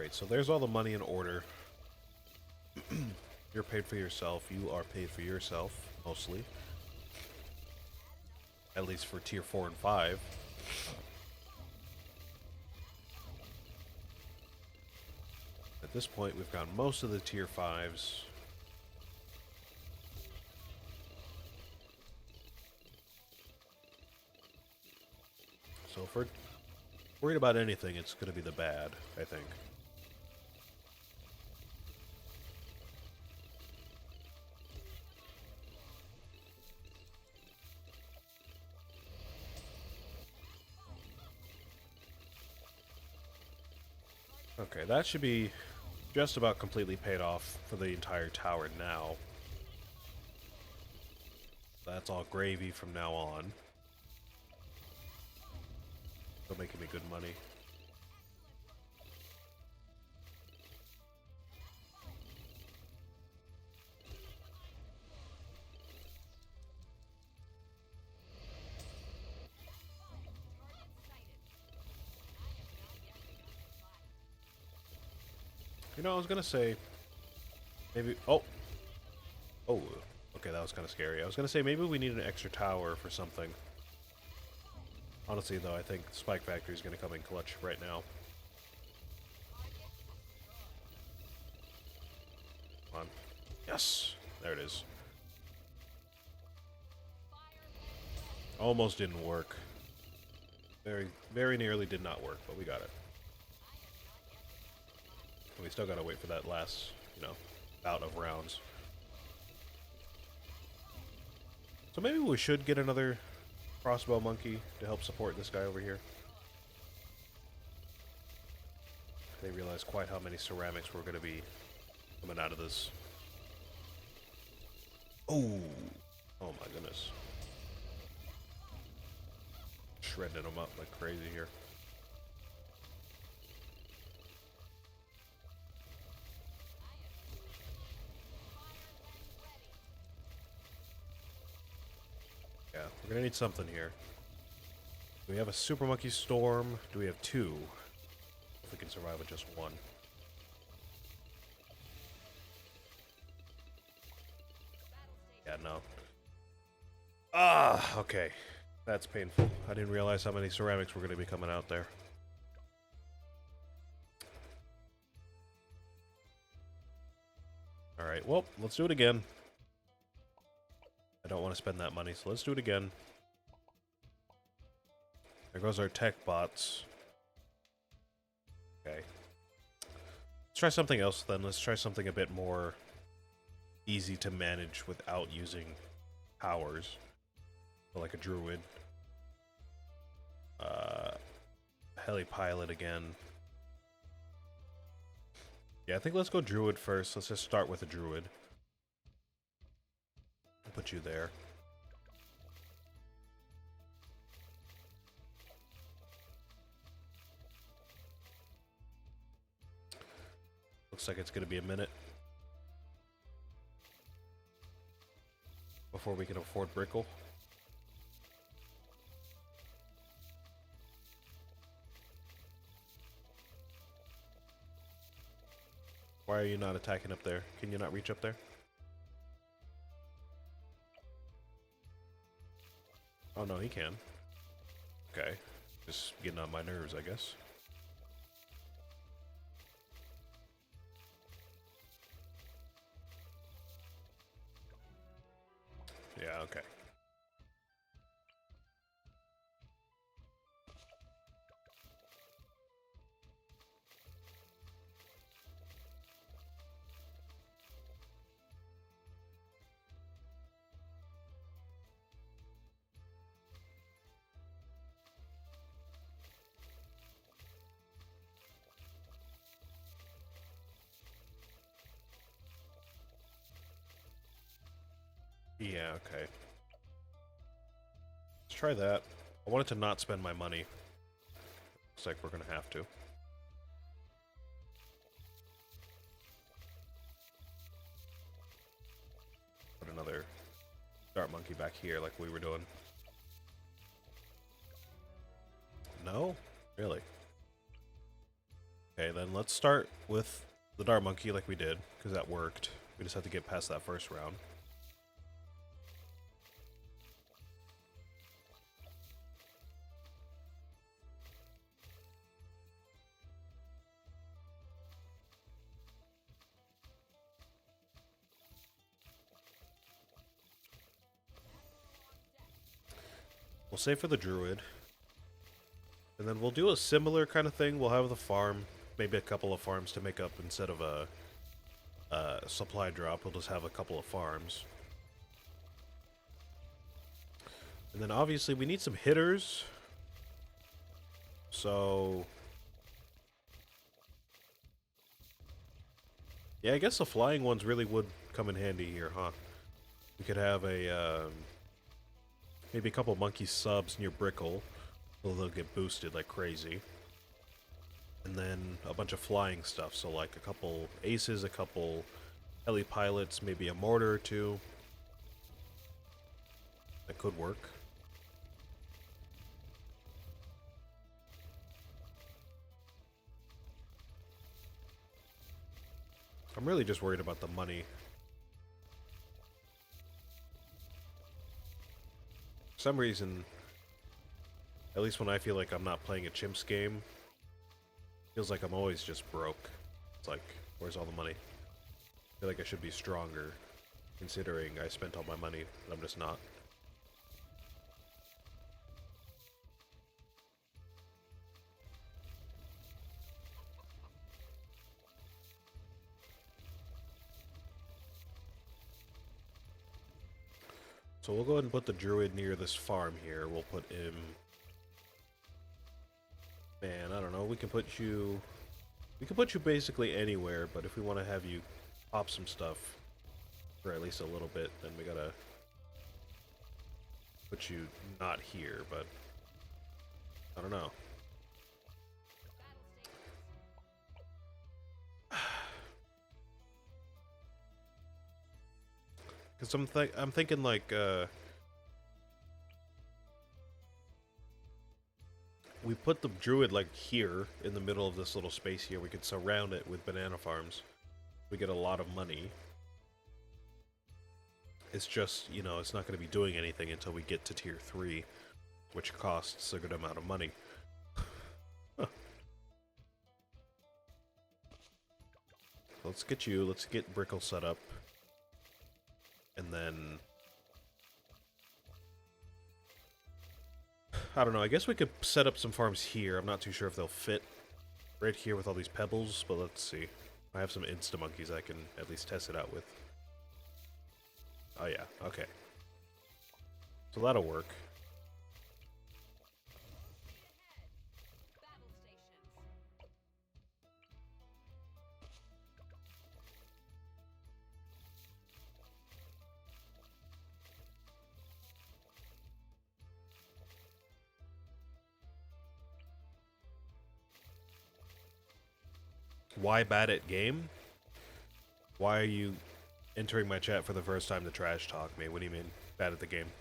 Alright, so there's all the money in order. You're paid for yourself. You are paid for yourself, mostly. At least for tier 4 and 5. At this point, we've got most of the tier 5s. So if we're worried about anything, it's going to be the bad, I think. Okay, that should be just about completely paid off for the entire tower now. That's all gravy from now on. Still making me good money. You know, I was gonna say, maybe, oh, okay, that was kind of scary. I was gonna say maybe we need an extra tower for something. Honestly, though, I think Spike Factory is gonna come in clutch right now. Come on. Yes! There it is. Almost didn't work. Very, very nearly did not work, but we got it. We still gotta wait for that last, bout of rounds. So maybe we should get another crossbow monkey to help support this guy over here. They realize quite how many ceramics we're gonna be coming out of this. Oh! Oh my goodness. Shredding them up like crazy here. Yeah, we're gonna need something here. Do we have a Super Monkey Storm? Do we have two? If we can survive with just one. Yeah, no. Ah, okay. That's painful. I didn't realize how many ceramics were going to be coming out there. Alright, well, let's do it again. I don't want to spend that money, so let's do it again. There goes our tech bots. Okay. Let's try something else then. Let's try something a bit more easy to manage without using powers. Like a druid. Heli pilot again. Yeah, I think let's go druid first. Let's just start with a druid. I'll put you there. Looks like it's gonna be a minute before we can afford Brickle. Why are you not attacking up there? Can you not reach up there? Oh no, he can. Okay. Just getting on my nerves, I guess. Yeah, okay. Yeah, okay. Let's try that. I wanted to not spend my money. Looks like we're gonna have to. Put another dart monkey back here like we were doing. No? Really? Okay, then let's start with the Dart Monkey like we did, because that worked. We just have to get past that first round. We'll save for the Druid. And then we'll do a similar kind of thing. We'll have the farm, maybe a couple of farms to make up instead of a supply drop. We'll just have a couple of farms. And then obviously we need some hitters. So... yeah, I guess the flying ones really would come in handy here, huh? We could have a, maybe a couple monkey subs near Brickle. They'll get boosted like crazy. And then a bunch of flying stuff, so like a couple aces, a couple heli pilots, maybe a mortar or two. That could work. I'm really just worried about the money. For some reason, at least when I feel like I'm not playing a chimps game, feels like I'm always just broke. It's like, where's all the money? I feel like I should be stronger, considering I spent all my money, but I'm just not. So we'll go ahead and put the druid near this farm here. We'll put him... man, I don't know. We can put you basically anywhere, but if we want to have you pop some stuff for at least a little bit, then we gotta put you not here, but I don't know. Because I'm thinking like, we put the druid like here in the middle of this little space here. We could surround it with banana farms. We get a lot of money. It's just, you know, it's not going to be doing anything until we get to tier 3, which costs a good amount of money. Huh. Let's get Brickle set up. And then... I don't know, I guess we could set up some farms here. I'm not too sure if they'll fit right here with all these pebbles, but let's see. I have some insta-monkeys I can at least test it out with. Oh yeah, okay. So that'll work. Why bad at game? Why are you entering my chat for the first time to trash talk me? What do you mean, bad at the game?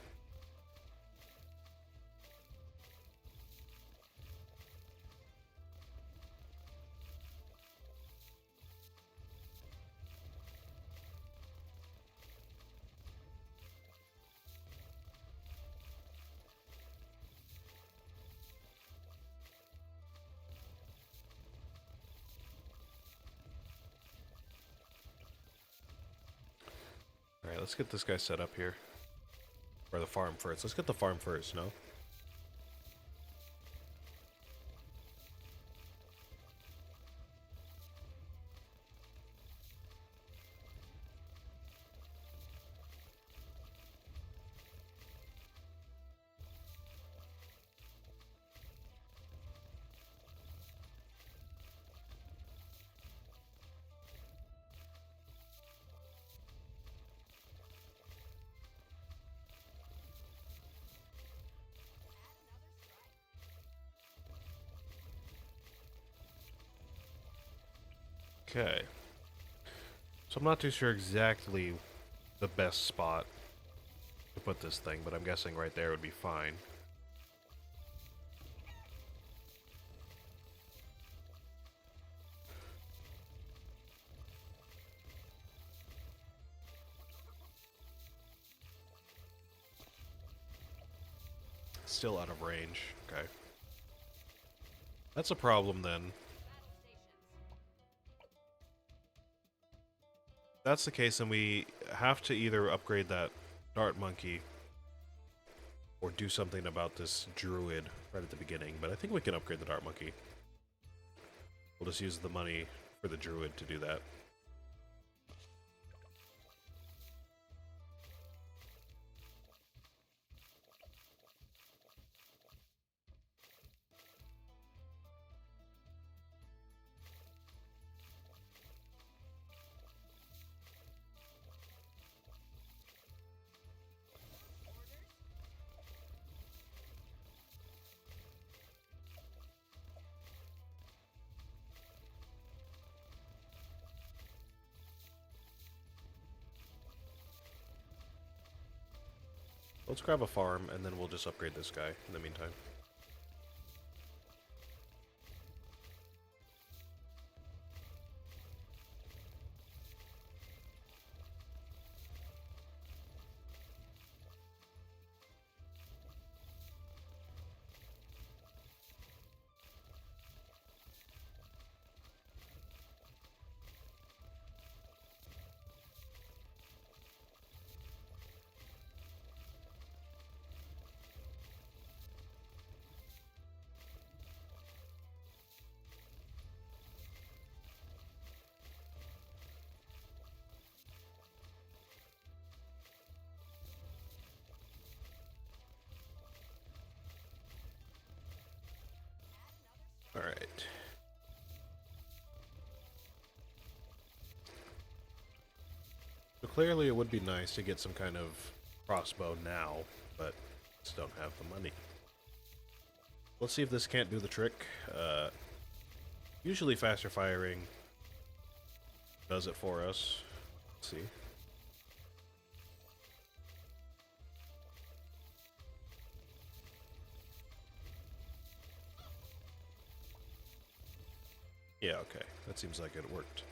Alright, let's get this guy set up here. Or the farm first. Let's get the farm first, no? Okay. So I'm not too sure exactly the best spot to put this thing, but I'm guessing right there would be fine. still out of range. Okay. That's a problem then. If that's the case, then we have to either upgrade that dart monkey or do something about this druid right at the beginning. But I think we can upgrade the dart monkey. We'll just use the money for the druid to do that. Let's grab a farm, and then we'll just upgrade this guy in the meantime. Alright. So clearly it would be nice to get some kind of crossbow now, but just don't have the money. Let's see if this can't do the trick. Usually faster firing does it for us. Let's see. Yeah, okay. That seems like it worked.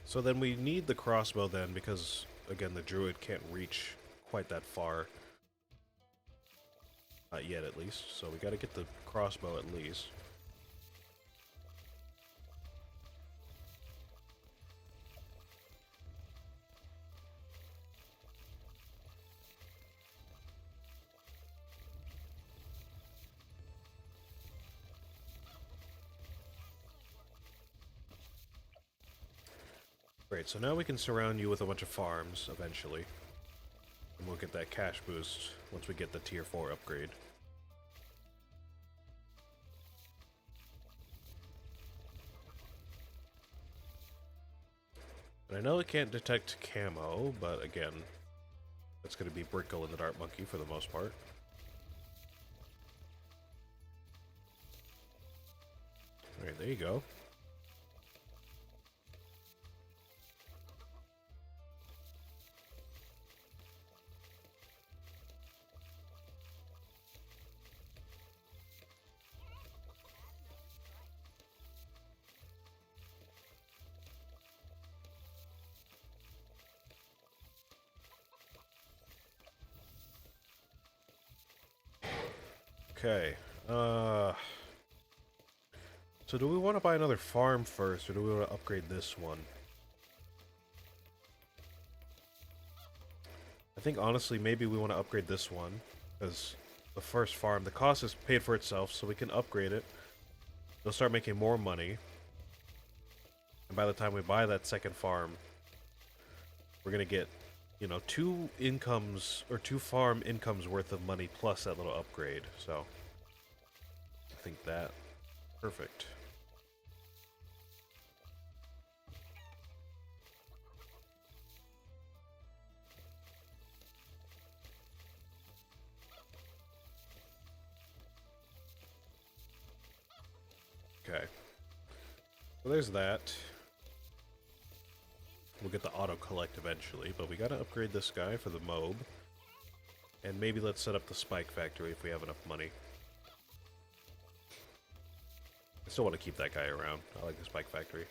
So then we need the crossbow then, because, again, the druid can't reach quite that far. Not yet, at least. So we gotta get the crossbow at least. Great, so now we can surround you with a bunch of farms, eventually. And we'll get that cash boost once we get the tier 4 upgrade. And I know it can't detect camo, but again, it's going to be Brickle and the Dart Monkey for the most part. Alright, there you go. Okay, so do we want to buy another farm first, or do we want to upgrade this one? I think, honestly, maybe we want to upgrade this one, because the first farm, the cost is paid for itself, so we can upgrade it. They'll start making more money, and by the time we buy that second farm, we're going to get, you know, 2 incomes, or 2 farm incomes worth of money plus that little upgrade, so I think that, perfect. Okay, so there's that. We'll get the auto-collect eventually, but we gotta upgrade this guy for the mob. And maybe let's set up the spike factory if we have enough money. I still want to keep that guy around. I like the spike factory.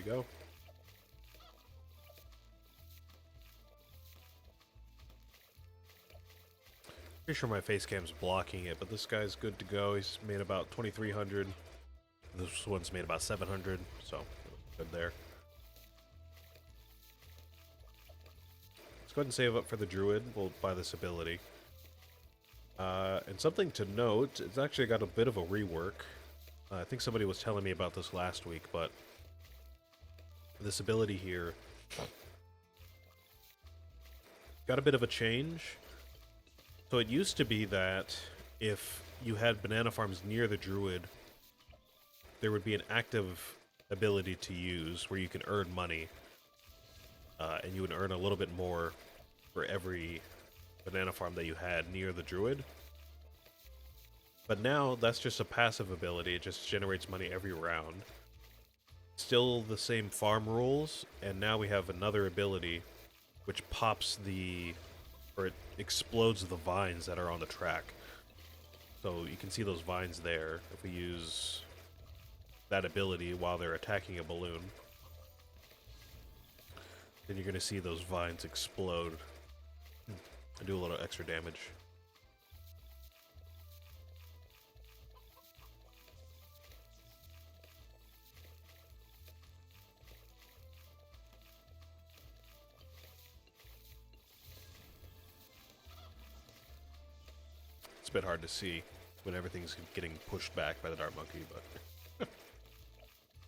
go. Pretty sure my face cam's blocking it, but this guy's good to go. He's made about 2,300. This one's made about 700, so good there. Let's go ahead and save up for the druid. We'll buy this ability. And something to note, it's actually got a bit of a rework. I think somebody was telling me about this last week, but this ability here got a bit of a change. So it used to be that if you had banana farms near the druid, there would be an active ability to use where you can earn money, and you would earn a little bit more for every banana farm that you had near the druid. But now that's just a passive ability. It just generates money every round. Still the same farm rules, and now we have another ability which pops or it explodes the vines that are on the track. So you can see those vines there. If we use that ability while they're attacking a balloon, then you're going to see those vines explode and do a little extra damage. It's a bit hard to see when everything's getting pushed back by the dart monkey, but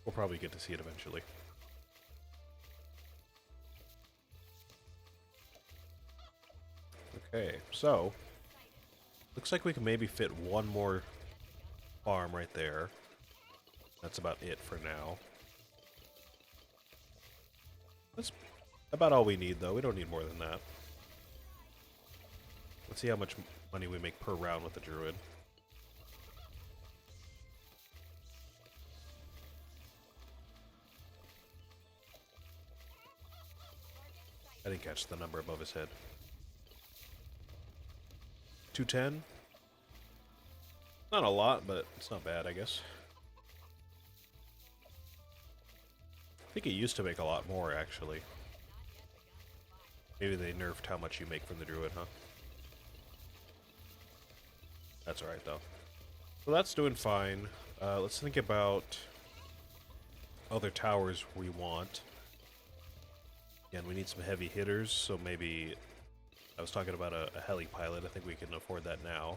we'll probably get to see it eventually. Okay, so looks like we can maybe fit one more farm right there. That's about it for now. That's about all we need, though. We don't need more than that. Let's see how much money we make per round with the druid. I didn't catch the number above his head. 210? Not a lot, but it's not bad, I guess. I think it used to make a lot more, actually. Maybe they nerfed how much you make from the druid, huh? That's alright, though. So that's doing fine. Let's think about other towers we want. Again, we need some heavy hitters, so maybe... I was talking about a heli pilot. I think we can afford that now.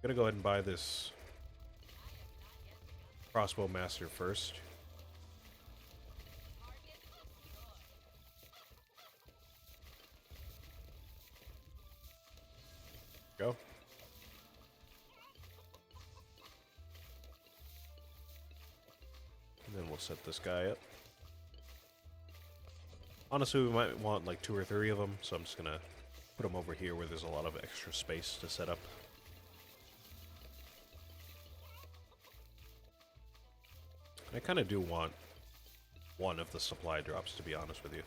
I'm gonna go ahead and buy this crossbow master first. Go. And then we'll set this guy up. Honestly, we might want like 2 or 3 of them, so I'm just gonna put them over here where there's a lot of extra space to set up. I kind of do want one of the supply drops, to be honest with you.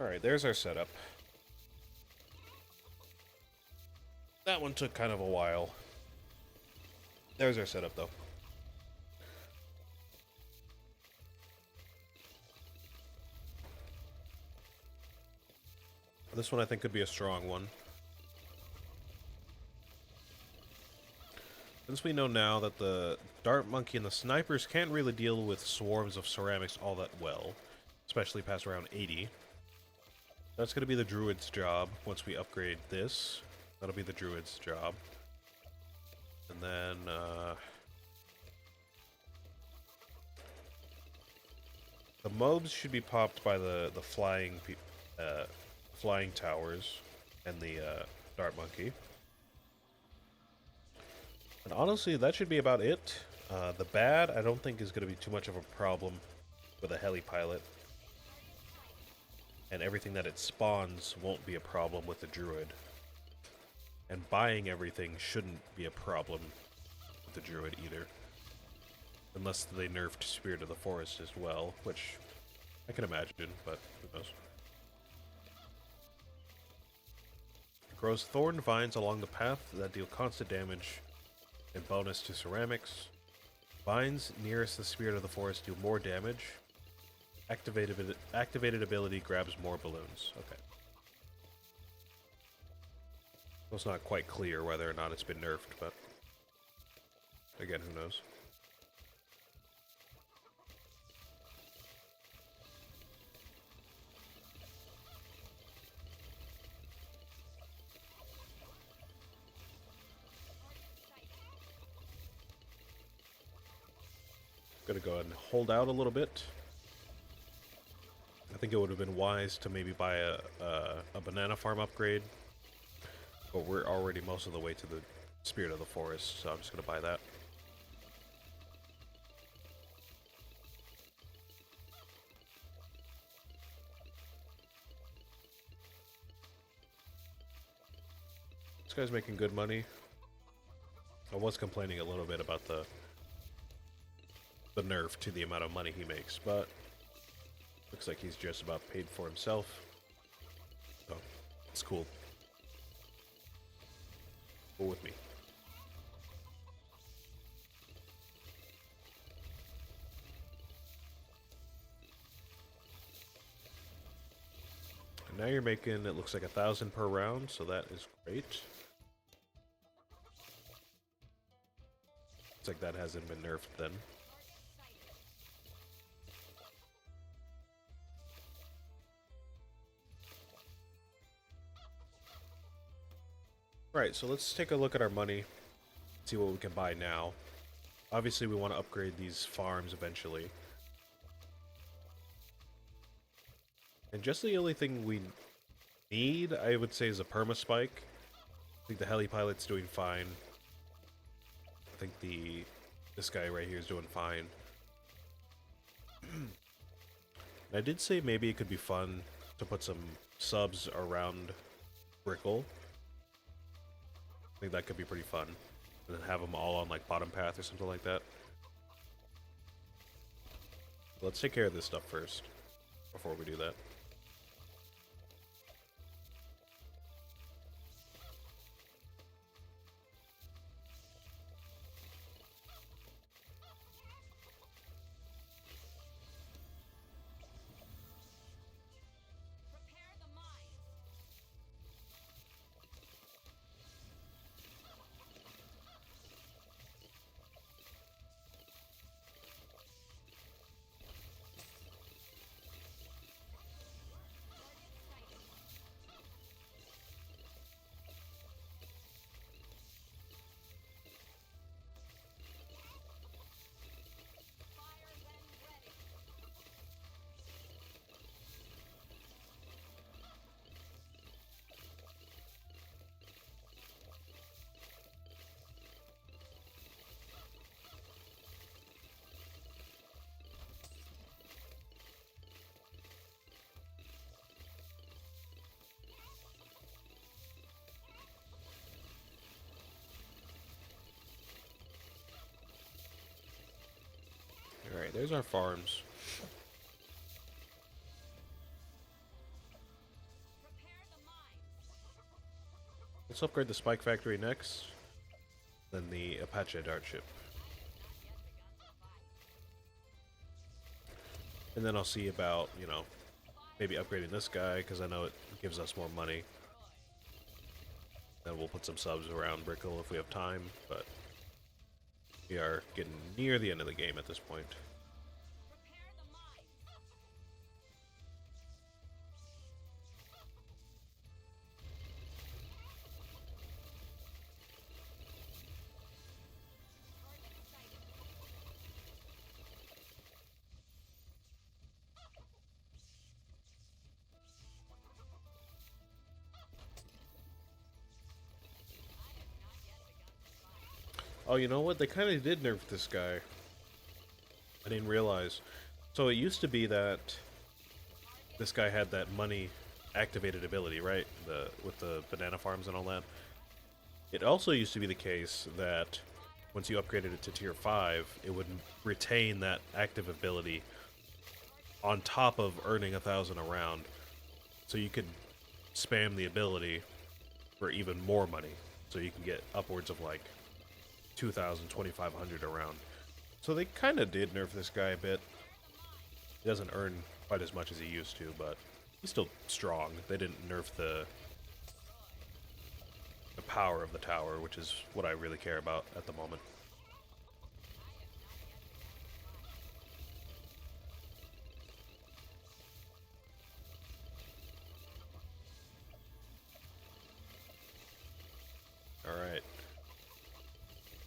Alright, there's our setup. That one took kind of a while. There's our setup, though. This one I think could be a strong one. Since we know now that the dart monkey and the snipers can't really deal with swarms of ceramics all that well, especially past around 80. That's going to be the druid's job once we upgrade this. That'll be the druid's job. And then, the mobs should be popped by the flying towers and the dart monkey. And honestly, that should be about it. The bad, I don't think is going to be too much of a problem with a heli pilot. and everything that it spawns won't be a problem with the druid. And buying everything shouldn't be a problem with the druid either. Unless they nerfed Spirit of the Forest as well, which I can imagine, but who knows. It grows thorn vines along the path that deal constant damage and bonus to ceramics. Vines nearest the Spirit of the Forest do more damage. Activated ability grabs more balloons. Okay. So it's not quite clear whether or not it's been nerfed, but again, who knows. Gonna go ahead and hold out a little bit. I think it would have been wise to maybe buy a banana farm upgrade, but we're already most of the way to the Spirit of the Forest, so I'm just gonna buy that. This guy's making good money. I was complaining a little bit about the nerf to the amount of money he makes, but looks like he's just about paid for himself. So, it's cool. Go with me. And now you're making, it looks like 1,000 per round, so that is great. Looks like that hasn't been nerfed then. Alright, so let's take a look at our money, see what we can buy now. Obviously we want to upgrade these farms eventually. And just the only thing we need, I would say, is a perma-spike. I think the heli-pilot's doing fine. I think this guy right here is doing fine. I did say maybe it could be fun to put some subs around Brickle. I think that could be pretty fun. And then have them all on like bottom path or something like that. Let's take care of this stuff first before we do that. Alright, there's our farms. Let's upgrade the Spike Factory next, then the Apache Dart Ship. And then I'll see about, you know, maybe upgrading this guy, because I know it gives us more money. Then we'll put some subs around Brickle if we have time, but we are getting near the end of the game at this point. Oh, you know what? They kind of did nerf this guy. I didn't realize. So it used to be that this guy had that money activated ability, right? With the banana farms and all that. It also used to be the case that once you upgraded it to tier 5, it would retain that active ability on top of earning 1,000 a round. So you could spam the ability for even more money. So you can get upwards of like 2,000, 2,500 a round. So they kind of did nerf this guy a bit. He doesn't earn quite as much as he used to, but he's still strong. They didn't nerf the power of the tower, which is what I really care about at the moment. Alright.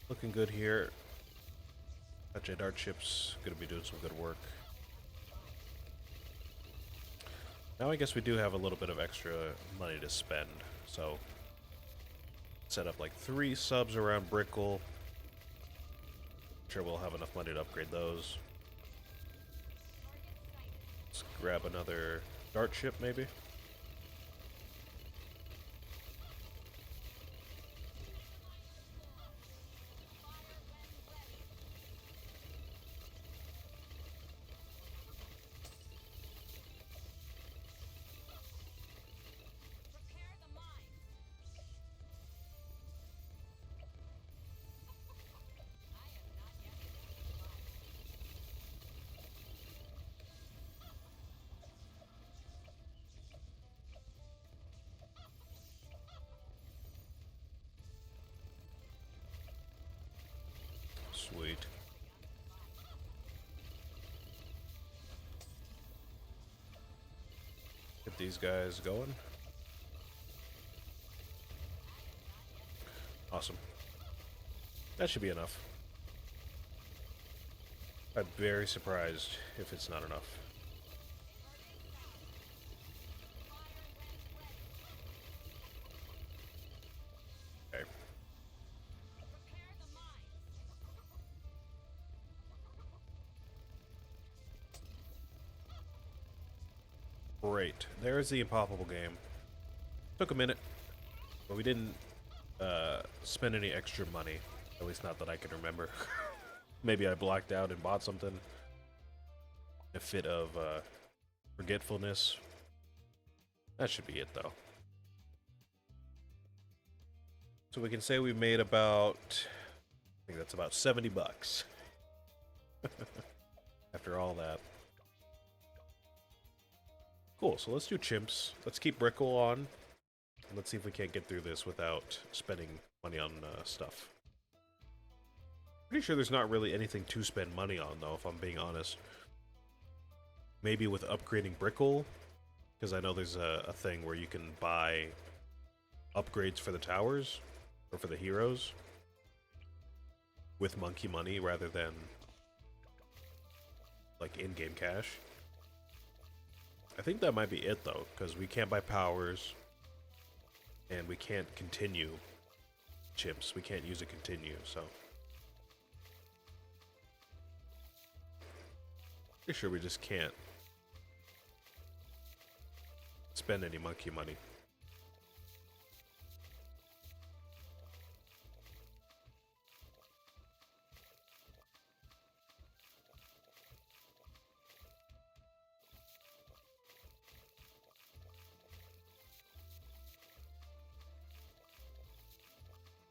Looking good here. That J Dart ship's gonna be doing some good work. Now I guess we do have a little bit of extra money to spend, so set up like 3 subs around Brickle. Sure we'll have enough money to upgrade those. Let's grab another dart ship maybe. Sweet. Get these guys going. Awesome. That should be enough. I'm very surprised if it's not enough. Okay. Great. There's the impossible game. Took a minute, but we didn't spend any extra money. At least not that I can remember. Maybe I blacked out and bought something. A fit of forgetfulness. That should be it, though. So we can say we made about, I think that's about 70 bucks. After all that. Cool, so let's do chimps. Let's keep Brickle on. Let's see if we can't get through this without spending money on stuff. Pretty sure there's not really anything to spend money on, though, if I'm being honest. Maybe with upgrading Brickle, because I know there's a thing where you can buy upgrades for the towers, or for the heroes, with monkey money rather than, like, in-game cash. I think that might be it, though, because we can't buy powers, and we can't continue chimps. We can't use a continue, so. Pretty sure we just can't spend any monkey money.